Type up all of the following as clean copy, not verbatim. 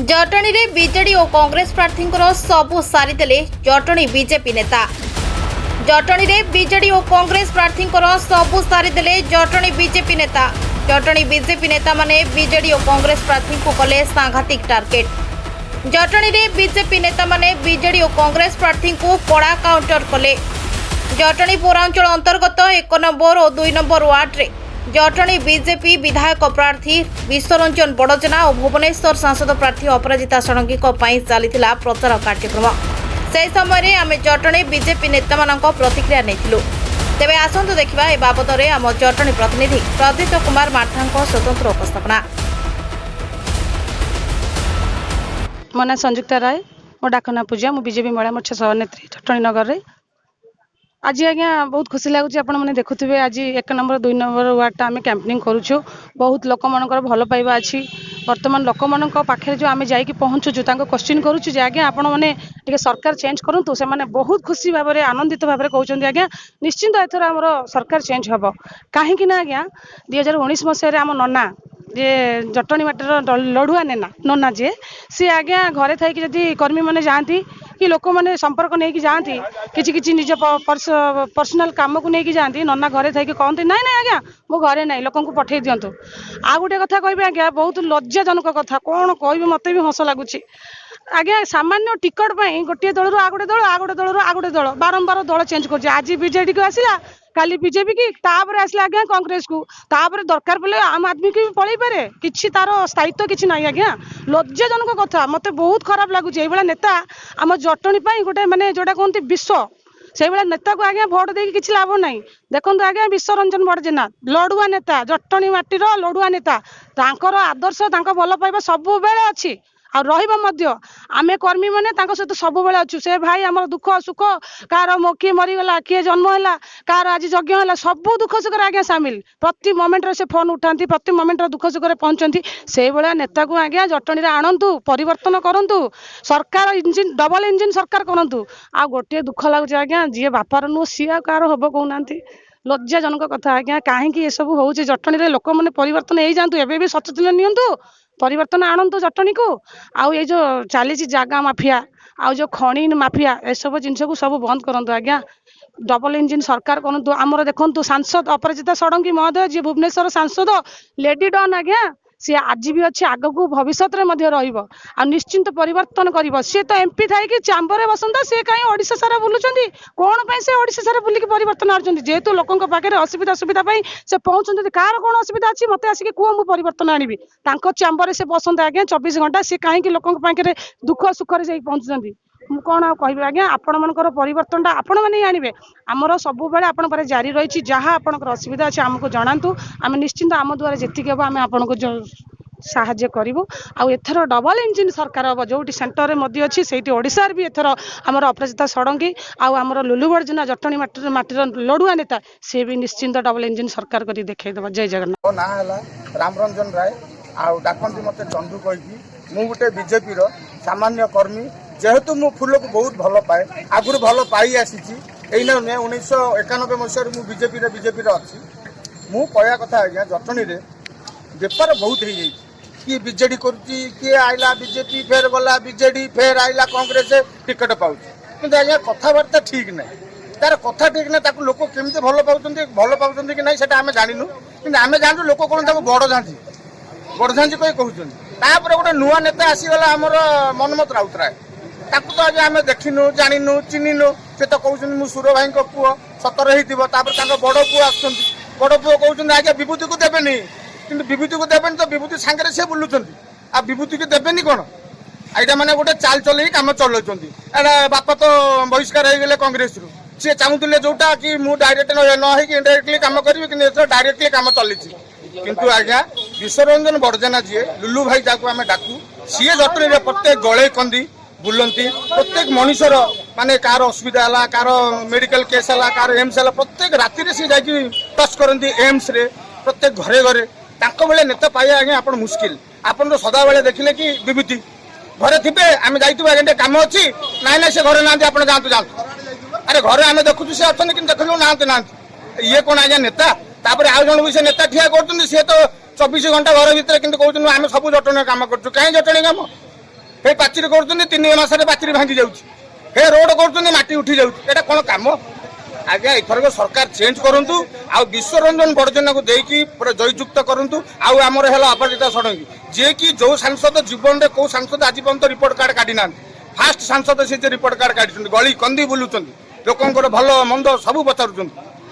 जटणी रे बीजेडी और कांग्रेस प्रार्थी सबू सारीदेले जटणी बीजेपी नेता। जटणी रे बीजेडी और कांग्रेस प्रार्थी सबू सारीदेले जटणी बीजेपी नेता। जटणी बीजेपी नेता माने बीजेडी और कांग्रेस प्रार्थी को कले सांघातिक टार्गेट। जटणी रे बीजेपी नेता माने बीजेडी और कांग्रेस प्रार्थी को कड़ा काउंटर कले। जटणी पौरांचल अंतर्गत 1 नंबर और 2 नंबर वार्ड रे जटणी बीजेपी विधायक प्रार्थी विश्वरंजन बड़जेना और भुवनेश्वर सांसद प्रार्थी अपराजिता षडंगी चलीथिला प्रचार कार्यक्रम। से समय आम जटणी बीजेपी नेता मानक प्रतिक्रिया नेथिलु। तेबे आसंतु देखिबा ए बाबद रे आम जटणी प्रतिनिधि प्रदीप कुमार मार्थांको स्वतंत्र उपस्थापना। मो ना संयुक्ता राय, मो डाकना पूजा, मु बीजेपी महिला मोर्चा सभानेत्री जटणी नगर रे। आज आज्ञा बहुत खुशी लगुच। आपण मैंने देखुवे आज 1 नंबर 2 नंबर वार्ड आम कैंपेनिंग करुचु। बहुत लोक मानकर भल पाइबा अच्छी। वर्तमान लोक मान पाखे जो आम जाकि पहुँचुचु क्वेश्चन करुचु आज्ञा आपण मैंने सरकार चेंज करूँ से मैंने बहुत खुशी भाव में आनंदित भाव में कहते आज्ञा निश्चिंत एथर आम सरकार चेंज हम कहीं आज्ञा 2019 मसीह आम नना जे जटणी माटर लड़ुआ नना जे सी आज्ञा घरे थी जदि कर्मी मैंने जाती कि लोक मैंने संपर्क नहीं जाती किसी निज पर्सनाल कम को लेकिन जाती नना घरे थी कहते ना ना आज्ञा मो घरे ना लोक पठे दिंतु। आ गोटे कथा कह आज्ञा बहुत लज्जाजनक कथा कौन कह मत भी हस लगुच आज्ञा सामान्य टिकट पर गोटे दल आ गोटे दल आ गोटे दल आ गोटे दल बारंबार दल चेंज कर आज बीजेडी को आसला काली बीजेपी की तापर आसला आज्ञा कांग्रेस को तापर दरकार पड़े आम आदमी की पलि पारे कि तार स्थायित्व किसी ना आज्ञा लज्जाजनक कथा मत बहुत खराब लगुच। ये नेता आम जटणी गोटे माने जोटा कहते विश्व से नेता को आज्ञा भोट देकी किसी लाभ ना। देखो आज्ञा विश्वरंजन बड़जेना लड़ुआ नेता जटणी माटीर लड़ुआ नेता तांकर आदर्श भल पाइबा सब बेले अच्छी आ आमे कर्मी मैंने सहित सब बेले अच्छु से भाई आम दुख सुख कार मो किए मरीगला किए जन्म है कार आज यज्ञ है सब दुख सुख आज्ञा सामिल प्रति मोमेंट से फोन उठाती प्रति मोमेंट दुख सुख पहुंचती से भाया नेता को आज्ञा जटणी आणतु परिवर्तन करूँ सरकार इंजिन डबल इंजिन सरकार करूँ। आ गोटे दुख लगुच आज्ञा जी बापार नुह सी कार हम कहूना लज्जाजनक कथा आज्ञा कहीं ये सब हूँ जटणी लोक मैंने परिवर्तन हो जातु एवं भी सचेतन नियंतु परिवर्तन आणतु जटणी को आउ ये जो चली जागा माफिया आउ जो खणी माफिया ए सब जिनस को सब बंद करूँ आज्ञा डबल इंजिन सरकार करूँ। आमर देखु सांसद अपराजिता षडंगी महोदय जी भुवनेश्वर सांसद लेडी डन आज्ञा सी आज भी अच्छे आग को भविष्य में निश्चिंत परिवर्तन कर सी तो एमपी थी कि चांबर बसंता सी कहीं ओडिशा सारा बुलूं कौन से ओडिशा सारा बुलिक परिवर्तन आछन जेहेतु लोकों पाखे असुविधा सुविधा से पहुंचते कार कौन असुविधा अच्छी मत आसिक कह मुझे परिवर्तन आनी चांबर से बसंता आज्ञा 24 घंटा सी कहीं लोकों पाखे दुख सुखर जा पहुंचुंट कौन कह आज्ञा आपण मनकर परिवर्तन आपण मैंने आने आमर सब आप जारी रही जहाँ आपंकर असुविधा अच्छे आमको जनातु आम निश्चिंत आम द्वारा जी हम आम आपन को साहाଯ୍य करूँ। आउ एथर डबल इंजिन सरकार हम जो सेंटर में मोदी अच्छी से ओडिशा भी एथर आमर अपराजिता षडंगी आउ आमर लुलु बड़जेना जटणी माटीर लड़ुआ नेता सी भी निश्चिंत डबल इंजिन सरकार कर देखा। जय जगन्नाथ। ना रामरंजन राय आउ डाकती मत चंदू कहीकि मु गोटे बीजेपी सामान्य कर्मी जेहेतु मु फूल को बहुत भल पाए आगुरी भल पाई आसी 1991 मसीह मु बीजेपी अच्छी मु कहया कथा आज्ञा जटणी बेपार बहुत हो जाए किए बीजेडी किए आइला बीजेपी फेर गला बीजेडी फेर आइला कांग्रेस टिकट पाँच कि आज्ञा कथबार्ता ठीक ना तार कथा ठीक ना लोक केमी भल पाँच कि ना से आम जानू कि आम जानू लोक कौन बड़ झांझी कही कहते गोटे नुआ नेता आसीगला आमर मनमत राउतराय ताकू तो आज आम देखिनु जानिनु चिन्हनु से तो कहते मु सुर भाई पुओ सतर हो बड़ पुओ आसुँच बड़ पुओ कहते आज्ञा विभूति को देवेनि कि विभूति को देवेनि तो विभूति सांगे से बुलूं आ विभूति को देवेनि कौन यहाँ मैंने गोटे चाल चल कम चलाउं बापा तो बहिष्कार हो गले कांग्रेस रु सी चाहूले जोटा कि मुझे डायरेक्ट न इनडायरेक्टली कम करी कि डायरेक्टली कम चली किंतु आज्ञा विश्वरंजन बड़जेना जी लुलु भाई जहाँ आम डाकू सी जटनी प्रत्येक गले कंदी बुलती प्रत्येक मनुष्यर माने कार असुविधा है कार मेडिकल केस है कार एम्स है प्रत्येक राति सी जाकि टच करती एम्स रे प्रत्येक घरे घरे भाई नेता पाइबा आज्ञा आप मुस्किल आप सदा बेले देखिले कि विभूति घरे थे आम जाइए कम अच्छी ना ना से घरे ना आप जातु जातु अरे घरे आम देखु सी अच्छा कि देखो ना ना ये कौन आज्ञा नेता तापर आउ जन भी से नेता ठिया कर सी तो 24 घंटा घर भितर कि कहते आम सब जटणी काम कर कहीं जटणी काम हे पाचेरी कर 3 मासरे पाचेरी भांगी जाऊँगी हे रोड कर माटी उठी जाऊँगी एटा कौन काम आज्ञा एथरक सरकार चेंज करंतु आ विश्वरंजन बड़जना को देकी पूरा जययुक्त करंतु आमर है अपराजिता षडंगी जे कि जो सांसद जीवन में कौ सांसद आज पर्यंत रिपोर्ट कार्ड काढ़ी ना फास्ट सांसद से रिपोर्ट कार्ड काढ़ी गली कंदी बुलूं लोकंर भल मंद सब पचार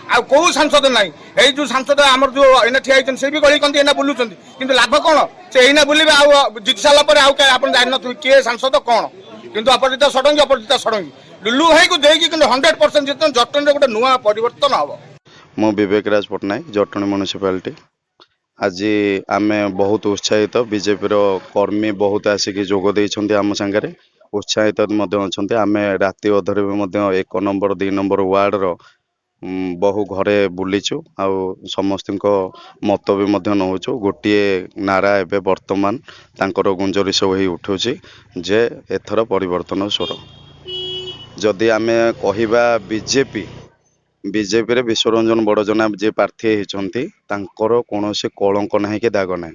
आ कौ सांसद ना ये जो सांसद आम जो एना ठिया से भी गली कंदी एना बुलूं कि लाभ कौन से एना बुलवे जीति सारापर आप जान किए सांसद कौन किंतु अपराजिता षडंगी लुलु भाई को देगी 100% जितने जटन गोटे नुआ परिवर्तन हम मु विवेक राज पट्टनायक जटणी म्युनिसिपालिटी आज आम बहुत उत्साहित बीजेपी कर्मी बहुत आसिक जोग देइछन्ति आम संगे उत्साहित अच्छा आम राति अधरे भी 1 नंबर 2 नंबर वार्ड रो बहु घरे बुलीचु आ समस्त मत भी नौचु गोटे नारा एवं बर्तमान तांकर गुंजरिश हो उठुची जे एथर परिवर्तन स्वर जदि आमे कहिबा बीजेपी रे विश्वरंजन बड़जना जे प्रार्थी होती कौन से कलंक ना कि दाग ना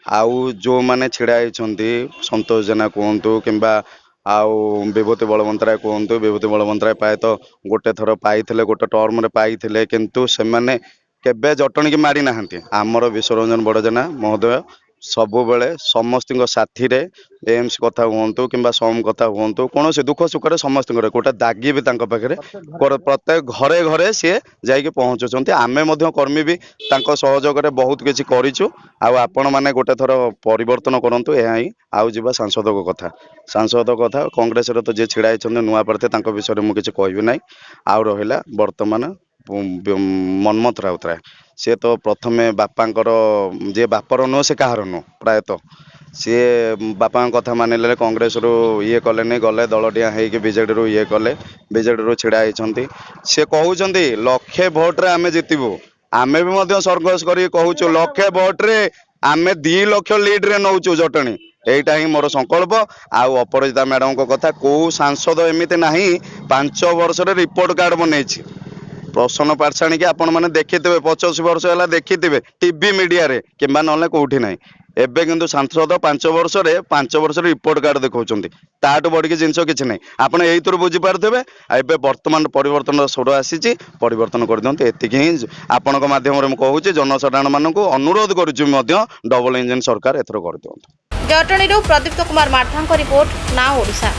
आउ जो माने छिड़ा होती संतोष जेना कहतु किंबा आउ विभूति बलवंतराय कहतु विभूति बलवंतराय पाए तो गोटे थर पाई गोटे टर्म रे पाई किंतु से माने केबे जटणी की मारी ना आमर विश्वरंजन बड़जना महोदय सबु बेले समस्त साथी रे एम्स कथा हुंतु किंबा सम कथा हुंतु कौन से दुख सुख समस्त गोटे दागी भी पाखे प्रत्येक घरे घरे सी जाइए पहुँचुंट आमे कर्मी भी सहयोग बहुत किसी करूँ आपण मैंने गोटे थर परिवर्तन करूँ यह ही आउ जा सांसद कथा कांग्रेस तो जी छिड़ा नुआ प्रार्थी विषय में किसी कहबी ना आउ रहा बर्तमान मनमथ राउतराय सी तो प्रथमे बापांकर जे बापर नुह से कहार नुह प्रायतः सी बापा कथा मानिले कांग्रेस रू ये कले नहीं गले दलडिया होगी बीजेडी रू ये कले बीजेडी रू छिड़ा होती सी कहते लक्षे भोट रे आमे जितबू आमे भी सरघस कर कहूँ लक्षे भोट रे आमे 2 लाख लीड रे नौचु जटणी एटा ही मोर संकल्प आउ अपराजिता मैडम को कथा को सांसद एमती ना 5 वर्ष रे रिपोर्ट कार्ड बनई प्रश्न पाठशाणी की आपण मैंने देखिथे 25 वर्ष है देखिथे टीवी मीडिया रे किंबा ना कौटी ना एबे किंतु सांसद 5 वर्ष रिपोर्ट कार्ड देखा ताठू बढ़ी जिनस किसी ना आपड़ यही बुझी पारे एबे वर्तमान परिवर्तन स्वर आसी परिवर्तन कर दिखाते एतिक ही आपण माध्यम कहूँ जनसाधारण मानक अनुरोध करुँ डबल इंजन सरकार एथर कर दिखाते जटणीरू प्रदीप्त कुमार मार्था रिपोर्ट ना ओडिशा।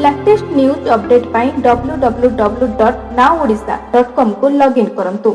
लेटेस्ट न्यूज अपडेट पाई www.nowodisha.com को लॉगिन करंतु।